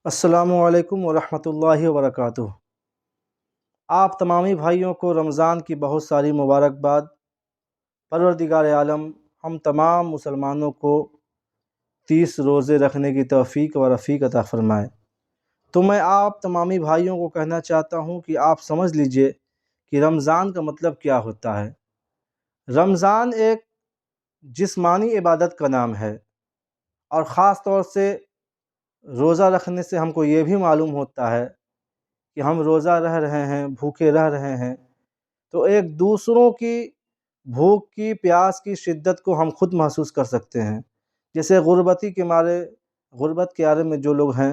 السلام علیکم ورحمۃ اللہ وبرکاتہ۔ آپ تمامی بھائیوں کو رمضان کی بہت ساری مبارکباد۔ پروردگار عالم ہم تمام مسلمانوں کو 30 روزے رکھنے کی توفیق و رفیق عطا فرمائے۔ تو میں آپ تمامی بھائیوں کو کہنا چاہتا ہوں کہ آپ سمجھ لیجئے کہ رمضان کا مطلب کیا ہوتا ہے۔ رمضان ایک جسمانی عبادت کا نام ہے، اور خاص طور سے روزہ رکھنے سے ہم کو یہ بھی معلوم ہوتا ہے کہ ہم روزہ رہ رہے ہیں، بھوکے رہ رہے ہیں، تو ایک دوسروں کی بھوک کی پیاس کی شدت کو ہم خود محسوس کر سکتے ہیں۔ جیسے غربتی کے مارے، غربت کے عالم میں جو لوگ ہیں،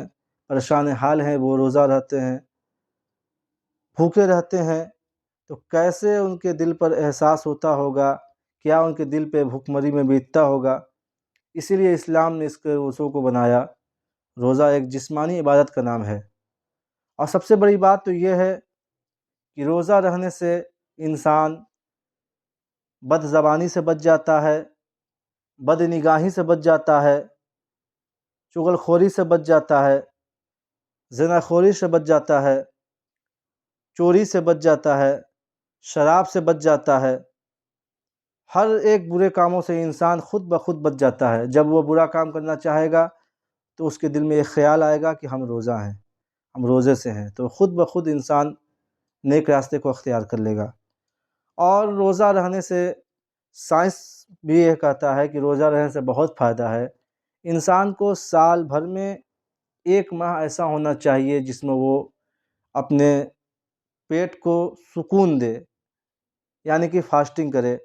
پریشان حال ہیں، وہ روزہ رہتے ہیں، بھوکے رہتے ہیں، تو کیسے ان کے دل پر احساس ہوتا ہوگا، کیا ان کے دل پہ بھوکمری میں بیتتا ہوگا۔ اسی لیے اسلام نے اس کے اصول کو بنایا۔ روزہ ایک جسمانی عبادت کا نام ہے، اور سب سے بڑی بات تو یہ ہے کہ روزہ رہنے سے انسان بد زبانی سے بچ جاتا ہے، بد نگاہی سے بچ جاتا ہے، چغل خوری سے بچ جاتا ہے، زنا خوری سے بچ جاتا ہے، چوری سے بچ جاتا ہے، شراب سے بچ جاتا ہے۔ ہر ایک برے کاموں سے انسان خود بخود بچ جاتا ہے۔ جب وہ برا کام کرنا چاہے گا تو اس کے دل میں ایک خیال آئے گا کہ ہم روزہ ہیں، ہم روزے سے ہیں، تو خود بخود انسان نیک راستے کو اختیار کر لے گا۔ اور روزہ رہنے سے سائنس بھی یہ کہتا ہے کہ روزہ رہنے سے بہت فائدہ ہے۔ انسان کو سال بھر میں 1 ماہ ایسا ہونا چاہیے جس میں وہ اپنے پیٹ کو سکون دے، یعنی کہ فاسٹنگ کرے۔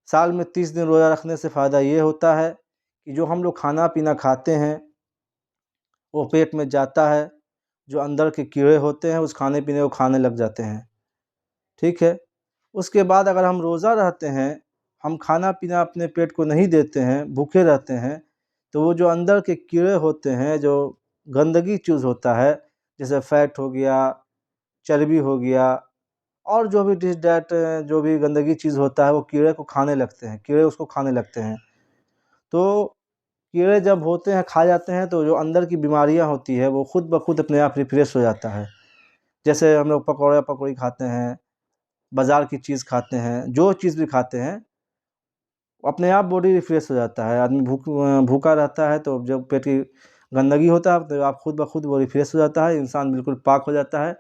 سال میں 30 دن روزہ رکھنے سے فائدہ یہ ہوتا ہے کہ جو ہم لوگ کھانا پینا کھاتے ہیں وہ پیٹ میں جاتا ہے، جو اندر کے کیڑے ہوتے ہیں اس کھانے پینے کو کھانے لگ جاتے ہیں، ٹھیک ہے۔ اس کے بعد اگر ہم روزہ رہتے ہیں، ہم کھانا پینا اپنے پیٹ کو نہیں دیتے ہیں، بھوکے رہتے ہیں، تو وہ جو اندر کے کیڑے ہوتے ہیں، جو گندگی چیز ہوتا ہے، جیسے فیٹ ہو گیا، چربی ہو گیا، اور جو بھی ڈش ڈیٹ جو بھی گندگی چیز ہوتا ہے، وہ کیڑے کو کھانے لگتے ہیں، کیڑے اس کو کھانے لگتے ہیں۔ تو کیڑے جب ہوتے ہیں، کھا جاتے ہیں، تو جو اندر کی بیماریاں ہوتی ہے وہ خود بخود اپنے آپ ریفریش ہو جاتا ہے۔ جیسے ہم لوگ پکوڑا پکوڑی کھاتے ہیں، بازار کی چیز کھاتے ہیں، جو چیز بھی کھاتے ہیں، اپنے آپ باڈی ریفریش ہو جاتا ہے۔ آدمی بھوکا رہتا ہے تو جب پیٹ کی گندگی ہوتا ہے تو آپ خود بخود وہ ریفریش ہو جاتا ہے، انسان بالکل پاک ہو جاتا ہے۔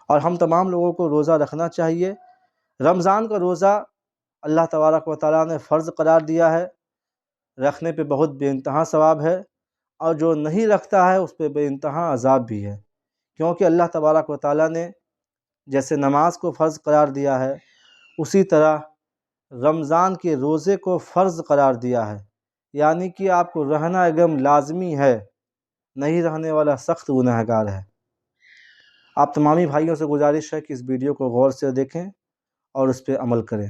اور ہم تمام لوگوں کو روزہ رکھنا چاہیے۔ رمضان کا روزہ اللہ تبارک و تعالیٰ نے فرض قرار دیا ہے، رکھنے پہ بہت بے انتہا ثواب ہے، اور جو نہیں رکھتا ہے اس پہ بے انتہا عذاب بھی ہے۔ کیونکہ اللہ تبارک و تعالیٰ نے جیسے نماز کو فرض قرار دیا ہے، اسی طرح رمضان کے روزے کو فرض قرار دیا ہے، یعنی کہ آپ کو رہنا ایک دم لازمی ہے، نہیں رہنے والا سخت گنہگار ہے۔ آپ تمامی بھائیوں سے گزارش ہے کہ اس ویڈیو کو غور سے دیکھیں اور اس پہ عمل کریں۔